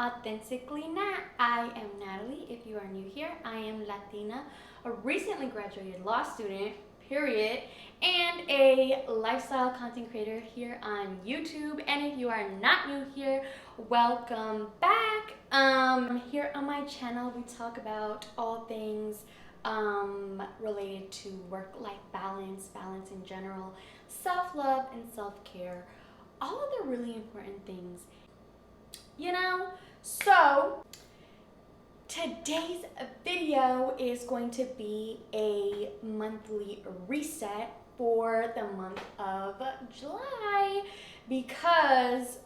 Authentically Nat. I am Natalie. If you are new here, I am Latina, a recently graduated law student, period, and a lifestyle content creator here on YouTube. And if you are not new here, welcome back. Here on my channel, we talk about all things related to work-life balance in general, self-love and self-care, all of the really important things. So today's video is going to be a monthly reset for the month of July because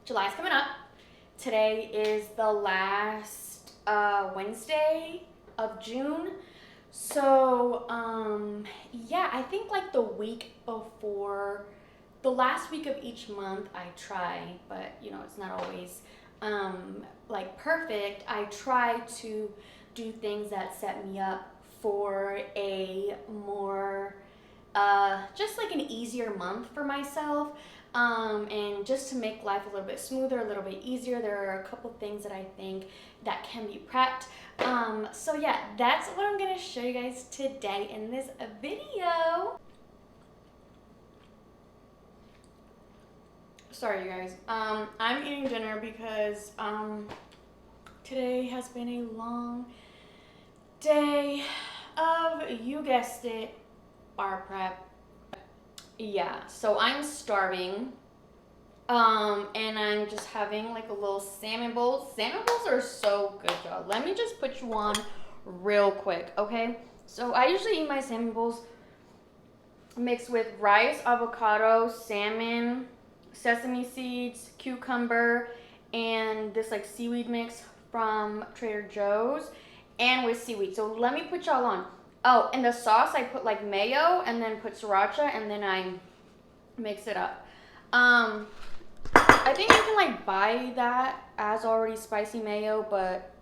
July's coming up. Today is the last Wednesday of June. So yeah, I think like the week before, the last week of each month I try, but it's not always like perfect. I try to do things that set me up for a more just like an easier month for myself, and just to make life a little bit smoother, a little bit easier. There are a couple things that I think that can be prepped. So yeah, that's what I'm gonna show you guys today in this video. Sorry, you guys. I'm eating dinner because today has been a long day of, you guessed it, bar prep. Yeah, so I'm starving. And I'm just having like a little salmon bowl. Salmon bowls are so good, y'all. Let me just put you on real quick, okay? So I usually eat my salmon bowls mixed with rice, avocado, salmon, sesame seeds, cucumber, and this like seaweed mix from Trader Joe's, and with seaweed. So let me put y'all on. Oh, and the sauce, I put like mayo and then put sriracha and then I mix it up. I think you can like buy that as already spicy mayo, but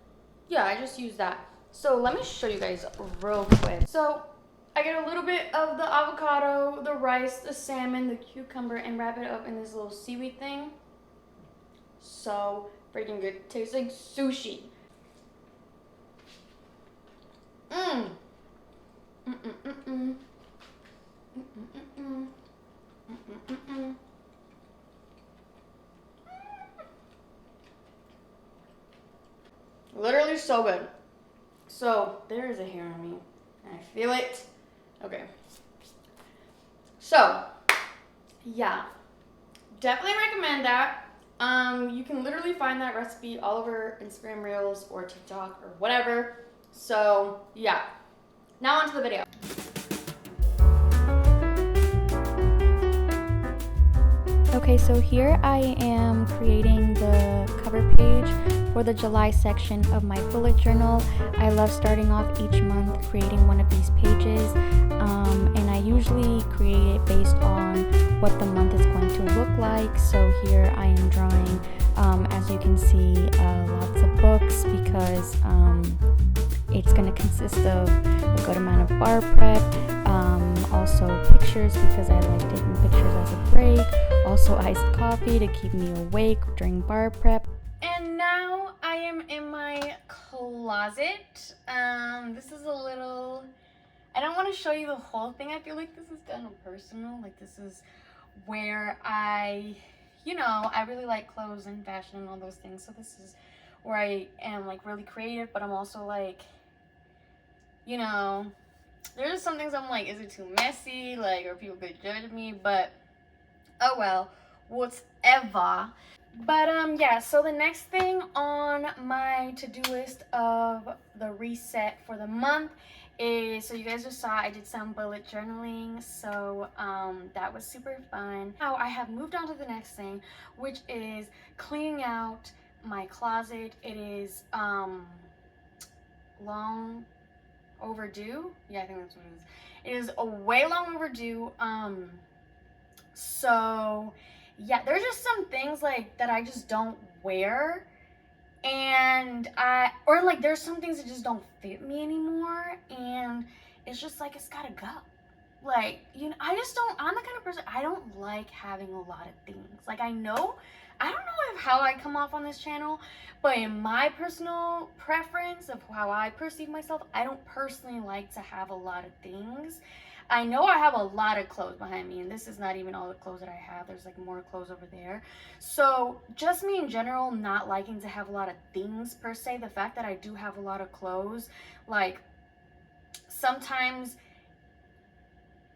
yeah, I just use that. So let me show you guys real quick. So I get a little bit of the avocado, the rice, the salmon, the cucumber, and wrap it up in this little seaweed thing. So freaking good. Tastes like sushi. Mmm. Mm-mm-mm-mm. Mm-mm-mm-mm. Mm-mm-mm-mm. Literally so good. So there is a hair on me. I feel it. Okay. So yeah, definitely recommend that. You can literally find that recipe all over Instagram Reels or TikTok or whatever. So yeah. Now onto the video. Okay, so here I am creating the cover page for the July section of my bullet journal. I love starting off each month creating one of these pages, and I usually create it based on what the month is going to look like. So here I am drawing, as you can see, lots of books because it's going to consist of a good amount of bar prep, also pictures because I like taking pictures as a break, also iced coffee to keep me awake during bar prep. And now I am in my closet. This is a little, I don't want to show you the whole thing. I feel like this is kind of personal. Like this is where I really like clothes and fashion and all those things. So this is where I am like really creative, but I'm also like, there's just some things I'm like, is it too messy? Like, or people could judge me, but oh well, whatever. But yeah, so the next thing on my to-do list of the reset for the month is, so you guys just saw I did some bullet journaling, so that was super fun. Now I have moved on to the next thing, which is cleaning out my closet. It is long overdue. Yeah, I think that's what it is. It is a way long overdue. So yeah, there's just some things like that I just don't wear, and there's some things that just don't fit me anymore, and it's just like, it's gotta go. like, you know, I'm the kind of person, I don't like having a lot of things. Like, I don't know if how I come off on this channel, but in my personal preference of how I perceive myself, I don't personally like to have a lot of things. I know I have a lot of clothes behind me, and this is not even all the clothes that I have. There's like more clothes over there. So just me in general not liking to have a lot of things per se, the fact that I do have a lot of clothes, like sometimes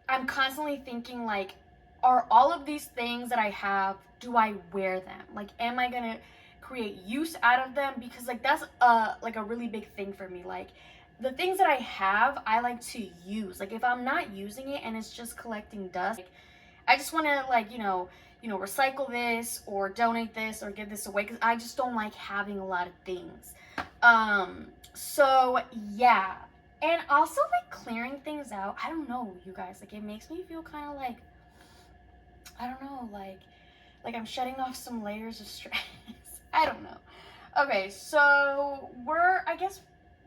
I'm constantly thinking like, are all of these things that I have, do I wear them? Like, am I gonna create use out of them? Because like that's like a really big thing for me. Like, the things that I have, I like to use. Like, if I'm not using it and it's just collecting dust, like, I just want to like, recycle this or donate this or give this away, because I just don't like having a lot of things. So yeah. And also like clearing things out, I don't know, you guys, like it makes me feel kind of like, I don't know, like I'm shedding off some layers of stress. I don't know. Okay, so I guess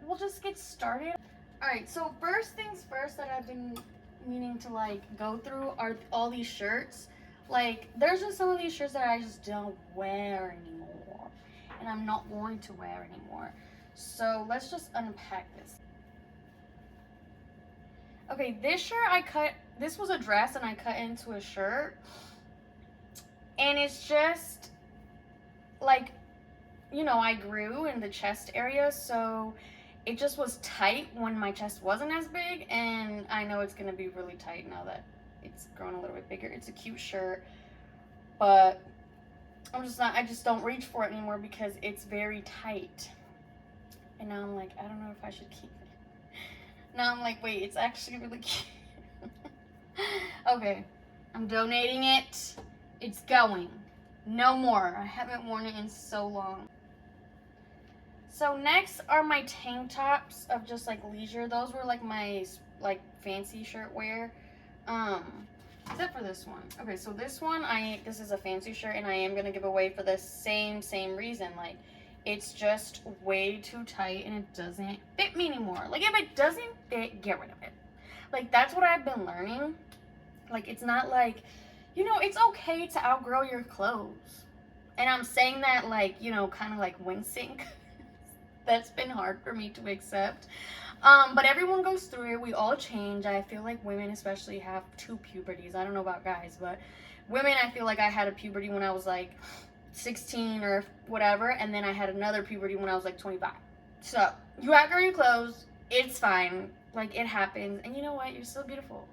we'll just get started. All right, so first things first that I've been meaning to like go through are all these shirts. Like, there's just some of these shirts that I just don't wear anymore, and I'm not going to wear anymore. So let's just unpack this. Okay, this shirt this was a dress and I cut into a shirt. And it's just like, I grew in the chest area, so it just was tight when my chest wasn't as big, and I know it's gonna be really tight now that it's grown a little bit bigger. It's a cute shirt, but I just don't reach for it anymore because it's very tight. And now I'm like, I don't know if I should keep it. Now I'm like, wait, it's actually really cute. Okay, I'm donating it. It's going. No more. I haven't worn it in so long. So next are my tank tops of just like leisure. Those were like my like fancy shirt wear. Except for this one. Okay, so this one, this is a fancy shirt, and I am gonna give away for the same reason. Like, it's just way too tight and it doesn't fit me anymore. Like, if it doesn't fit, get rid of it. Like, that's what I've been learning. Like, it's not like, it's okay to outgrow your clothes. And I'm saying that like, kind of like wincing. That's been hard for me to accept. But everyone goes through it. We all change. I feel like women especially have 2 puberties. I don't know about guys, but women, I feel like I had a puberty when I was like 16 or whatever, and then I had another puberty when I was like 25. So you outgrow your clothes. It's fine. Like, it happens. And you know what? You're still beautiful.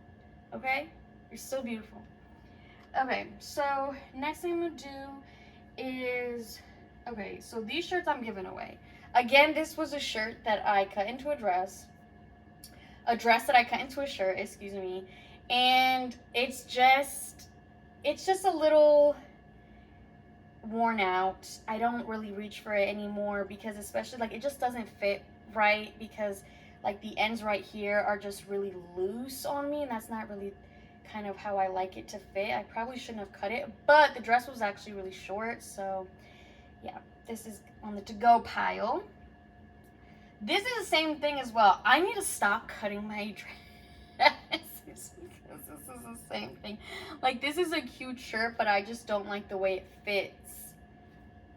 Okay? You're still beautiful. Okay, so next thing I'm gonna do is, okay, so these shirts I'm giving away. Again, this was a shirt that I cut into a dress that I cut into a shirt, excuse me, and it's just a little worn out. I don't really reach for it anymore because, especially, like, it just doesn't fit right, because like the ends right here are just really loose on me, and that's not really kind of how I like it to fit. I probably shouldn't have cut it, but the dress was actually really short, so yeah, this is on the to-go pile. This is the same thing as well. I need to stop cutting my dress because this is the same thing. Like, this is a cute shirt, but I just don't like the way it fits.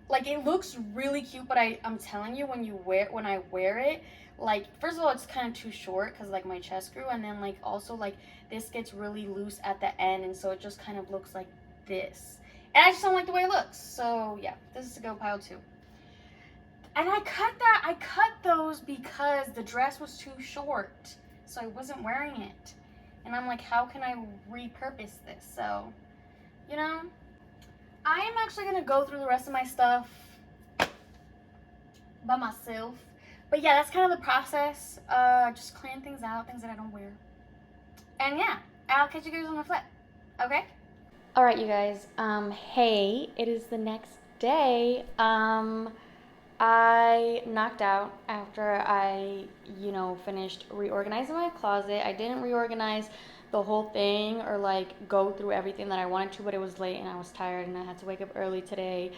Like, it looks really cute, but I'm telling you, when I wear it, like, first of all, it's kind of too short because like my chest grew, and then like also like this gets really loose at the end, and so it just kind of looks like this, and I just don't like the way it looks. So yeah, this is to go pile 2. And I cut those because the dress was too short, so I wasn't wearing it, and I'm like, how can I repurpose this? So, I am actually gonna go through the rest of my stuff by myself. But yeah, that's kind of the process. Just clean things out, things that I don't wear. And yeah, I'll catch you guys on the flip. Okay? All right, you guys. Hey, it is the next day. I knocked out after I, finished reorganizing my closet. I didn't reorganize the whole thing or like go through everything that I wanted to, but it was late and I was tired and I had to wake up early today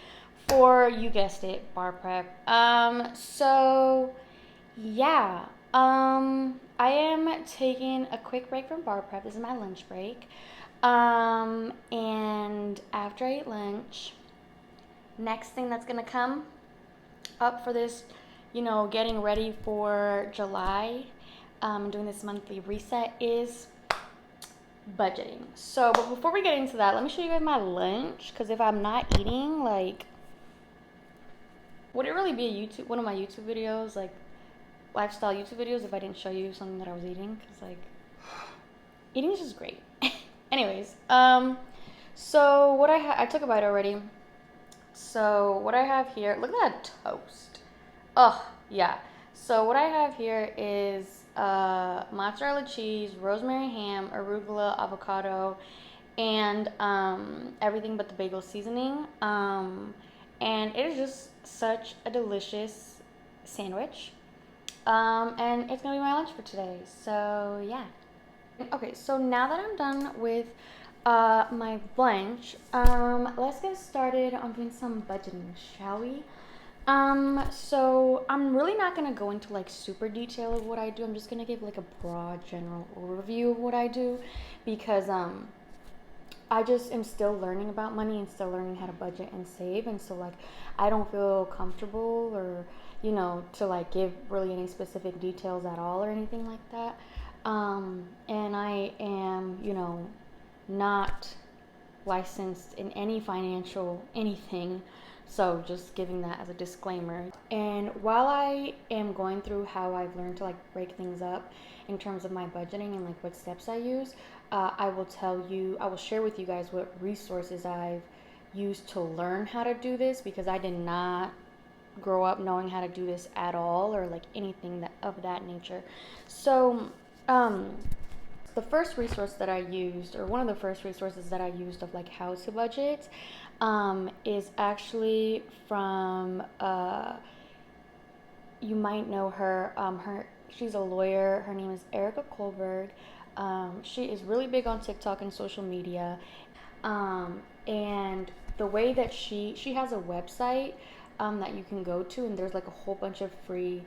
for, you guessed it, bar prep. So yeah. I am taking a quick break from bar prep. This is my lunch break. And after I eat lunch, next thing that's gonna come up for this, getting ready for July, doing this monthly reset is budgeting. So, but before we get into that, let me show you guys my lunch. Because if I'm not eating, like, would it really be one of my YouTube videos, like lifestyle YouTube videos, if I didn't show you something that I was eating? Because like, eating is just great. Anyways, so what I took a bite already. So what I have here, look at that toast. Oh yeah. So what I have here is mozzarella cheese, rosemary ham, arugula, avocado, and everything but the bagel seasoning. And it is just such a delicious sandwich. And it's gonna be my lunch for today. So yeah. Okay, so now that I'm done with my lunch, let's get started on doing some budgeting, shall we? So I'm really not gonna go into like super detail of what I do. I'm just gonna give like a broad general overview of what I do because I just am still learning about money and still learning how to budget and save, and so like I don't feel comfortable or to like give really any specific details at all or anything like that. And I am not licensed in any financial anything, so just giving that as a disclaimer. And while I am going through how I've learned to like break things up in terms of my budgeting and like what steps I use, I will share with you guys what resources I've used to learn how to do this, because I did not grow up knowing how to do this at all or like anything of that nature. So the first resource that I used, or one of the first resources that I used of like how to budget, is actually from you might know her. She's a lawyer. Her name is Erika Kullberg. She is really big on TikTok and social media, and the way that she has a website that you can go to, and there's like a whole bunch of free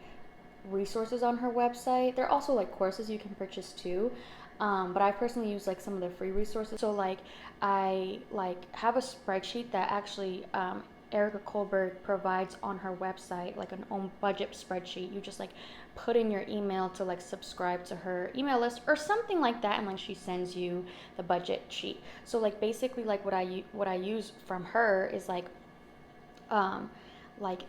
resources on her website. There are also like courses you can purchase too, but I personally use like some of the free resources. So like I like have a spreadsheet that actually Erika Kullberg provides on her website, like an own budget spreadsheet. You just like put in your email to like subscribe to her email list or something like that, and like she sends you the budget sheet. So like basically like what I use from her is like like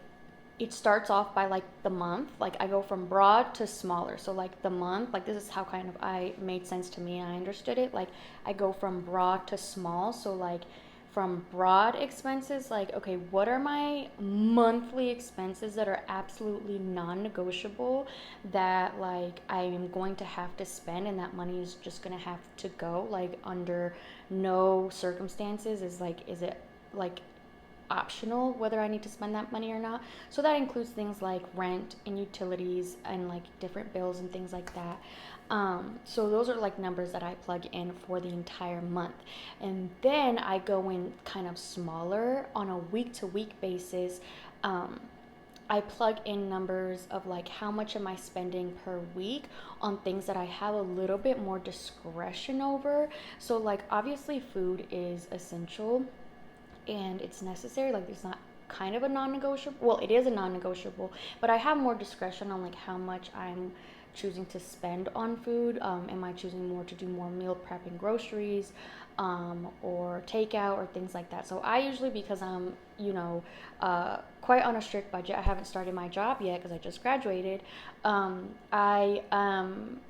it starts off by like the month. Like I go from broad to smaller. So like the month, like this is how kind of I made sense to me and I understood it. Like I go from broad to small. So like from broad expenses, like, okay, what are my monthly expenses that are absolutely non-negotiable, that like I am going to have to spend, and that money is just gonna have to go, like under no circumstances is it like optional whether I need to spend that money or not. So that includes things like rent and utilities and like different bills and things like that. So those are like numbers that I plug in for the entire month. And then I go in kind of smaller on a week to week basis. I plug in numbers of like how much am I spending per week on things that I have a little bit more discretion over. So like obviously food is essential and it's necessary. Like it's not kind of a non-negotiable. Well, it is a non-negotiable, but I have more discretion on like how much I'm choosing to spend on food. Am I choosing more to do more meal prep and groceries, or takeout or things like that? So I usually, because I'm quite on a strict budget, I haven't started my job yet because I just graduated. I am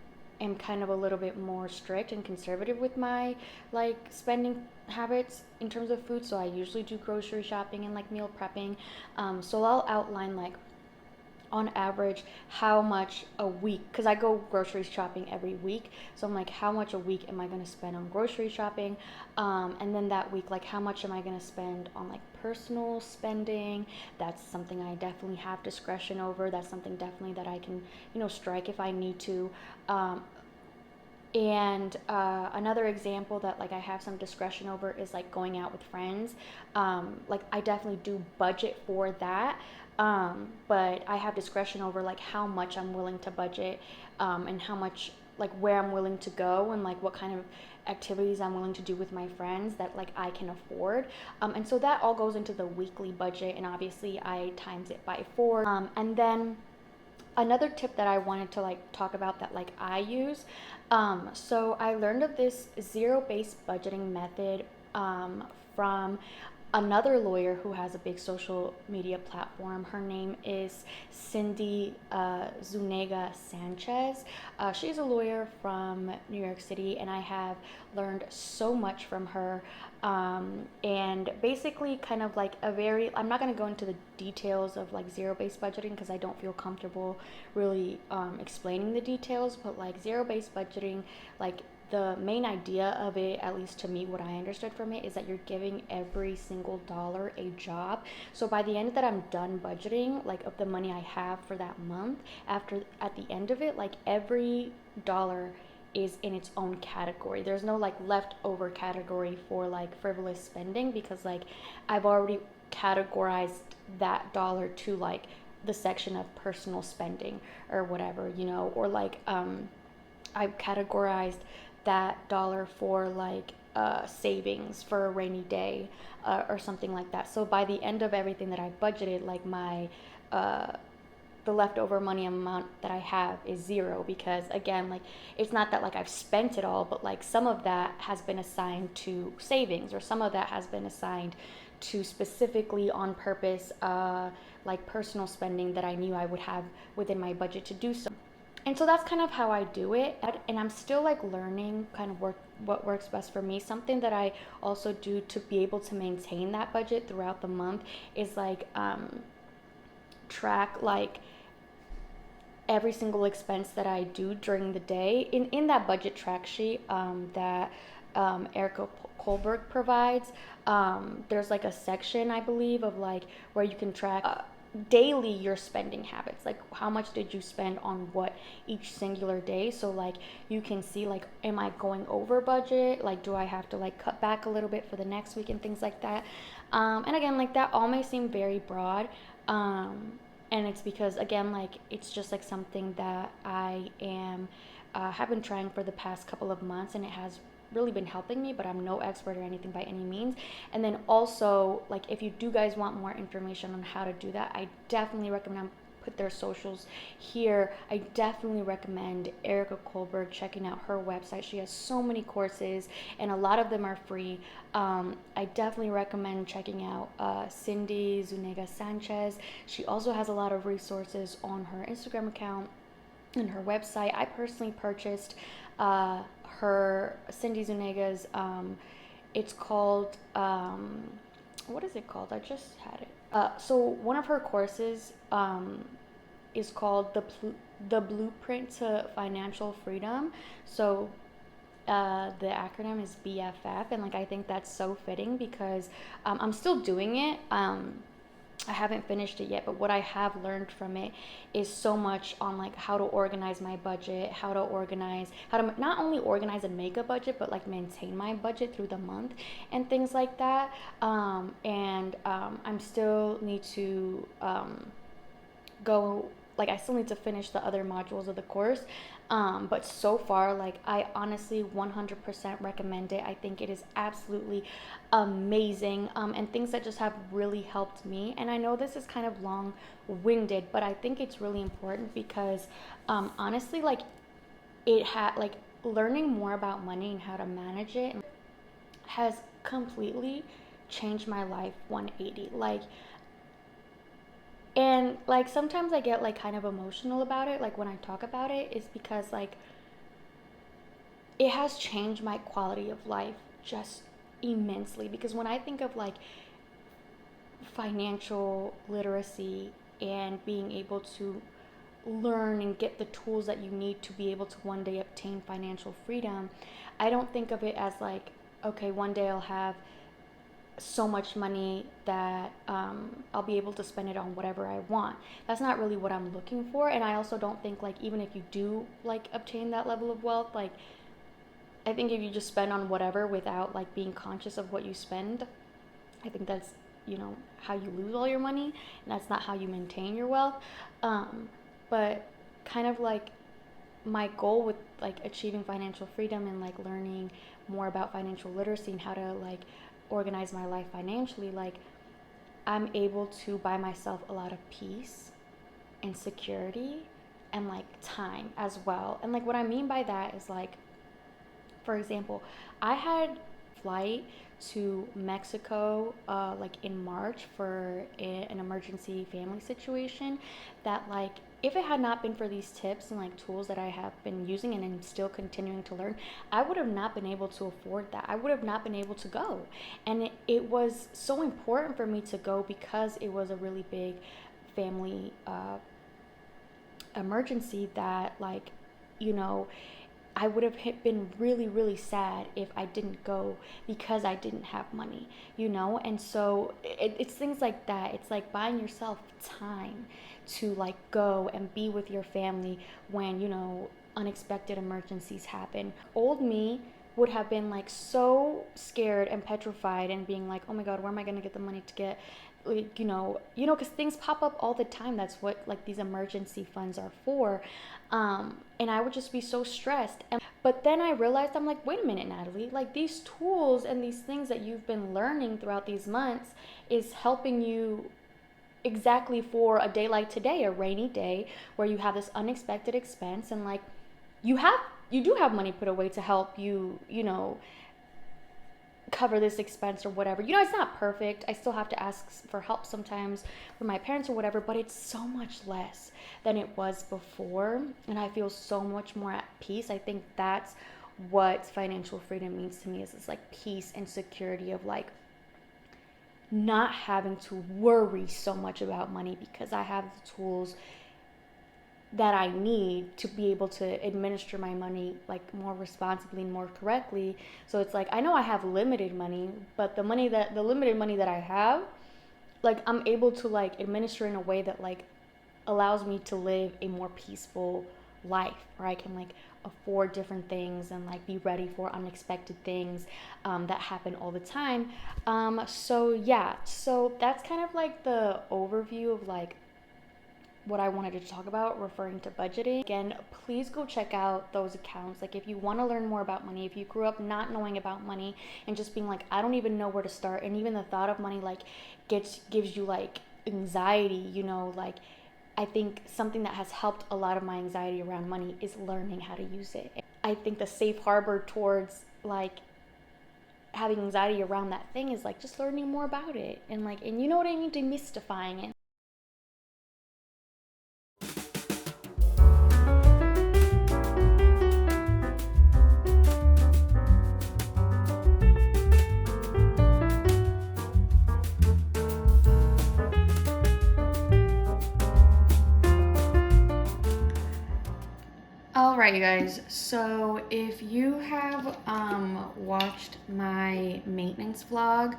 kind of a little bit more strict and conservative with my like spending habits in terms of food. So I usually do grocery shopping and like meal prepping. So I'll outline like on average how much a week, because I go grocery shopping every week, so I'm like, how much a week am I going to spend on grocery shopping, and then that week, like how much am I going to spend on like personal spending. That's something I definitely have discretion over. That's something definitely that I can strike if I need to. And another example that like I have some discretion over is like going out with friends. Like I definitely do budget for that. but I have discretion over like how much I'm willing to budget, and how much, like where I'm willing to go, and like what kind of activities I'm willing to do with my friends that like I can afford. And so that all goes into the weekly budget, and obviously I times it by 4. And then another tip that I wanted to like talk about that like I use, so I learned of this zero-based budgeting method from another lawyer who has a big social media platform. Her name is Zuniga Sanchez. She's a lawyer from New York City, and I have learned so much from her. And basically, kind of like I'm not going to go into the details of like zero-based budgeting because I don't feel comfortable really explaining the details, but like zero-based budgeting, like the main idea of it, at least to me, what I understood from it, is that you're giving every single dollar a job. So by the end that I'm done budgeting, like of the money I have for that month, at the end of it, like every dollar is in its own category. There's no like leftover category for like frivolous spending, because like I've already categorized that dollar to like the section of personal spending or whatever, or like I've categorized that dollar for like savings for a rainy day, or something like that. So by the end of everything that I budgeted, like my the leftover money amount that I have is 0, because again, like it's not that like I've spent it all, but like some of that has been assigned to savings, or some of that has been assigned to specifically on purpose like personal spending that I knew I would have within my budget to do so. And so that's kind of how I do it. And I'm still like learning kind of what works best for me. Something that I also do to be able to maintain that budget throughout the month is like track like every single expense that I do during the day in that budget track sheet that Erika Kullberg provides. There's like a section, I believe, of like where you can track daily your spending habits, like how much did you spend on what each singular day. So like you can see like, am I going over budget, like do I have to like cut back a little bit for the next week and things like that. And again, like that all may seem very broad, and it's because again, like it's just like something that I am have been trying for the past couple of months, and it has really been helping me, but I'm no expert or anything by any means. And then also, like if you do guys want more information on how to do that, I definitely recommend put their socials here. I definitely recommend Erika Kullberg checking out her website. She has so many courses, and a lot of them are free. I definitely recommend checking out Zuniga Sanchez. She also has a lot of resources on her Instagram account and her website. I personally purchased her Zuniga's it's called what is it called? I just had it. So one of her courses is called the Blueprint to Financial Freedom. So the acronym is BFF, and like I think that's so fitting because I'm still doing it. I haven't finished it yet, but what I have learned from it is so much on like how to organize my budget, how to not only organize and make a budget, but like maintain my budget through the month and things like that. I'm still need to I still need to finish the other modules of the course. But so far, like I honestly 100% recommend it. I think it is absolutely amazing, and things that just have really helped me. And I know this is kind of long-winded, but I think it's really important because honestly, like learning more about money and how to manage it has completely changed my life 180. And like sometimes I get like kind of emotional about it, like when I talk about it, is because like it has changed my quality of life just immensely. Because when I think of like financial literacy and being able to learn and get the tools that you need to be able to one day obtain financial freedom, I don't think of it as like, okay, one day I'll have so much money that I'll be able to spend it on whatever I want. That's not really what I'm looking for. And I also don't think like even if you do like obtain that level of wealth, like I think if you just spend on whatever without like being conscious of what you spend, I think that's how you lose all your money, and that's not how you maintain your wealth. But kind of like my goal with like achieving financial freedom and like learning more about financial literacy and how to like organize my life financially, like I'm able to buy myself a lot of peace and security and like time as well. And like what I mean by that is like, for example, I had flight to Mexico like in March for an emergency family situation that like if it had not been for these tips and like tools that I have been using and I'm still continuing to learn, I would have not been able to afford that. I would have not been able to go. And it was so important for me to go because it was a really big family emergency that like, I would have been really, really sad if I didn't go because I didn't have money, And so it's things like that. It's like buying yourself time to like go and be with your family when, unexpected emergencies happen. Old me would have been like so scared and petrified and being like, oh my God, where am I going to get the money to get, like, because things pop up all the time. That's what like these emergency funds are for. And I would just be so stressed. But then I realized, I'm like, wait a minute, Natalie, like these tools and these things that you've been learning throughout these months is helping you exactly for a day like today, a rainy day where you have this unexpected expense and like you do have money put away to help you, cover this expense or whatever. It's not perfect. I still have to ask for help sometimes from my parents or whatever, but it's so much less than it was before. And I feel so much more at peace. I think that's what financial freedom means to me, is this like peace and security of like not having to worry so much about money because I have the tools that I need to be able to administer my money like more responsibly and more correctly. So it's like I know I have limited money, but the limited money that I have, like I'm able to like administer in a way that like allows me to live a more peaceful life where I can like afford different things and like be ready for unexpected things that happen all the time. So that's kind of like the overview of like what I wanted to talk about referring to budgeting. Again, please go check out those accounts. Like if you want to learn more about money, if you grew up not knowing about money and just being like, I don't even know where to start, and even the thought of money like gives you like anxiety, like I think something that has helped a lot of my anxiety around money is learning how to use it. I think the safe harbor towards like having anxiety around that thing is like just learning more about it and you know what I mean, demystifying it. Alright, you guys, so if you have watched my maintenance vlog,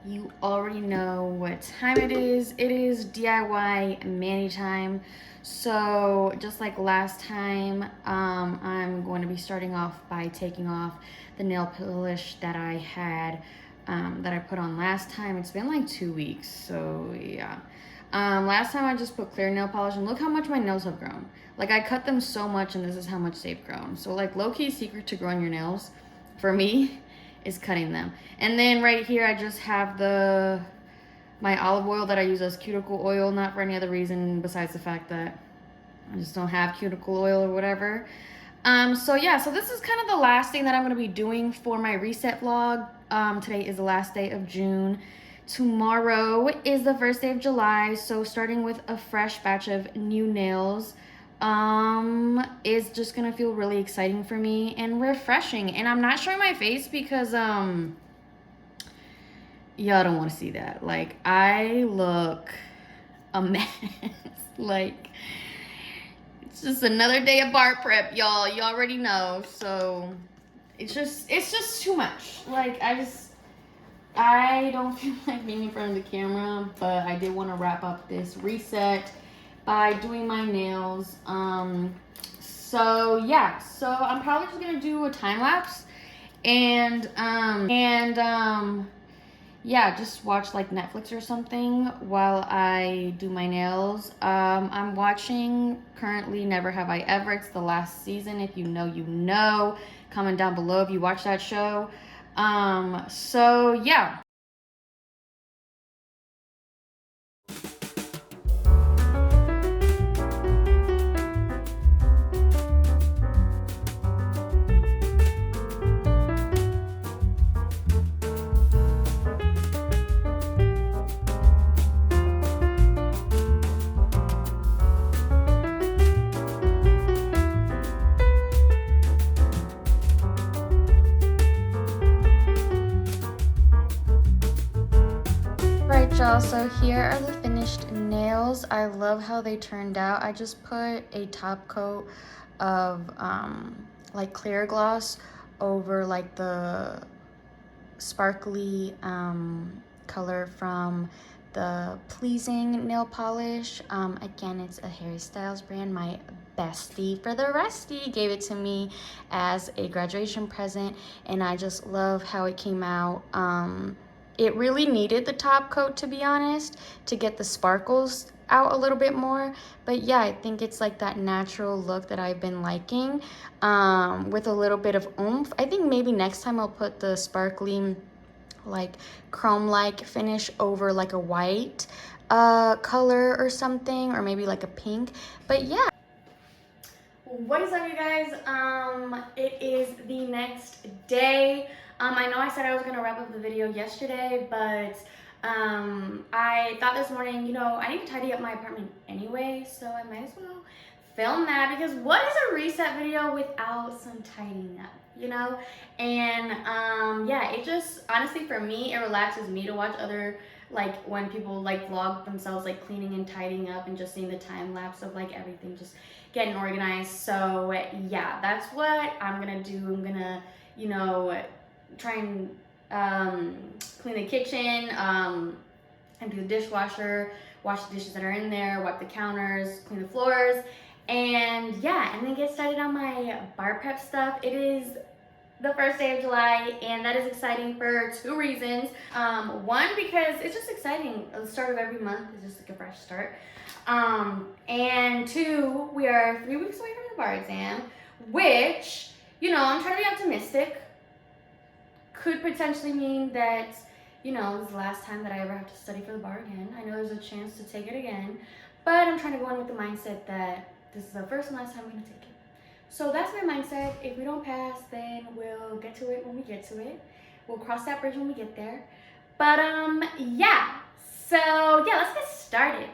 you already know what time it is. It is DIY mani time. So just like last time, I'm going to be starting off by taking off the nail polish that I had, that I put on last time. It's been like 2 weeks, so yeah. Last time I just put clear nail polish, and look how much my nails have grown. Like I cut them so much, and this is how much they've grown. So like low-key secret to growing your nails for me is cutting them. And then right here I just have my olive oil that I use as cuticle oil, not for any other reason besides the fact that I just don't have cuticle oil or whatever. So this is kind of the last thing that I'm going to be doing for my reset vlog. Today is the last day of June. Tomorrow is the first day of July, so starting with a fresh batch of new nails is just gonna feel really exciting for me and refreshing. And I'm not showing my face because y'all don't want to see that. Like I look a mess. Like it's just another day of bar prep, y'all. You already know. So it's just too much. Like I don't feel like being in front of the camera, but I did want to wrap up this reset by doing my nails. So I'm probably just gonna do a time lapse and yeah, just watch like Netflix or something while I do my nails. I'm watching currently Never Have I Ever. It's the last season. If you know, you know. Comment down below if you watch that show. So yeah. Right, y'all, so here are the finished nails. I love how they turned out. I just put a top coat of like clear gloss over like the sparkly color from the Pleasing nail polish. Again, it's a Harry Styles brand. My bestie for the resty gave it to me as a graduation present, and I just love how it came out. It really needed the top coat, to be honest, to get the sparkles out a little bit more. But yeah, I think it's like that natural look that I've been liking, with a little bit of oomph. I think maybe next time I'll put the sparkly like chrome-like finish over like a white color or something, or maybe like a pink. But yeah. What is up, you guys? It is the next day. I know I said I was gonna wrap up the video yesterday, but I thought this morning, you know, I need to tidy up my apartment anyway, so I might as well film that, because what is a reset video without some tidying up, you know? And yeah, it just, honestly, for me, it relaxes me to watch other, like when people like vlog themselves like cleaning and tidying up, and just seeing the time lapse of like everything just getting organized. So yeah, that's what I'm gonna do. I'm gonna, you know, try and clean the kitchen, empty the dishwasher, wash the dishes that are in there, wipe the counters, clean the floors, and yeah, and then get started on my bar prep stuff. It is the first day of July, and that is exciting for two reasons. One, because it's just exciting. The start of every month is just like a fresh start. And two, we are 3 weeks away from the bar exam, which, you know, I'm trying to be optimistic. Could potentially mean that, you know, this is the last time that I ever have to study for the bar again. I know there's a chance to take it again, but I'm trying to go in with the mindset that this is the first and last time I'm gonna take it. So that's my mindset. If we don't pass, then we'll get to it when we get to it. We'll cross that bridge when we get there. But yeah. So yeah, let's get started.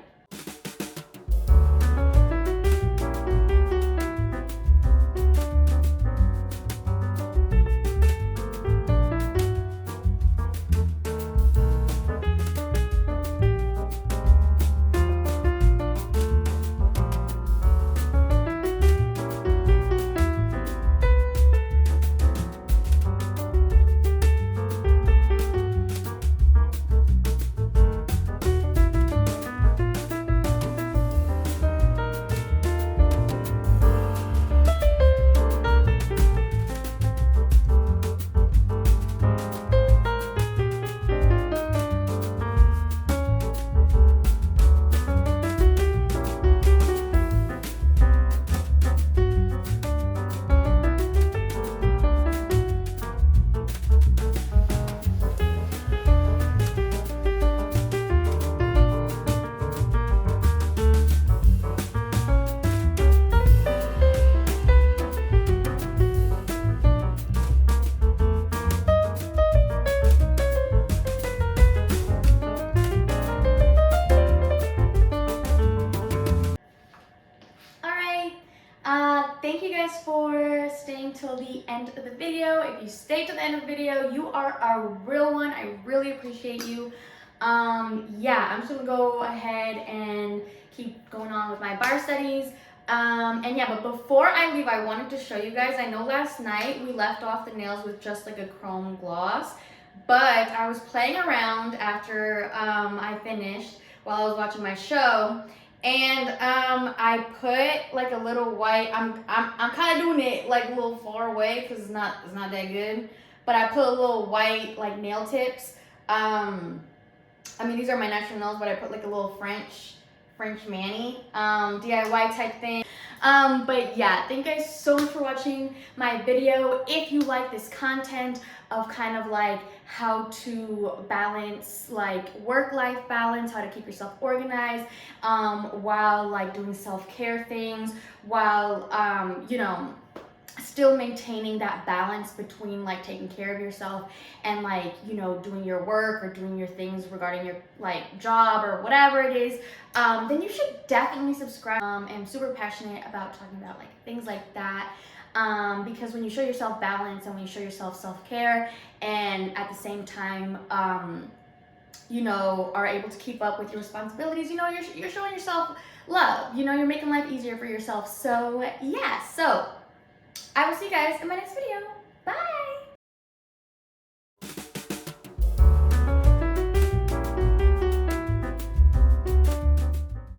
Thank you guys for staying till the end of the video. If you stayed to the end of the video, you are a real one. I really appreciate you. Yeah, I'm just gonna go ahead and keep going on with my bar studies. And yeah, but before I leave, I wanted to show you guys. I know last night we left off the nails with just like a chrome gloss, but I was playing around after I finished while I was watching my show. And I put like a little white. I'm kind of doing it like a little far away because it's not that good. But I put a little white like nail tips I mean, these are my natural nails, but I put like a little French mani DIY type thing. But yeah, thank you guys so much for watching my video. If you like this content of kind of like how to balance like work-life balance, how to keep yourself organized while like doing self-care things, while you know, still maintaining that balance between like taking care of yourself and like, you know, doing your work or doing your things regarding your like job or whatever it is, then you should definitely subscribe. I'm super passionate about talking about like things like that, because when you show yourself balance and when you show yourself self-care and at the same time you know, are able to keep up with your responsibilities, you know, you're showing yourself love, you know, you're making life easier for yourself. So yeah, so I will see you guys in my next video. Bye!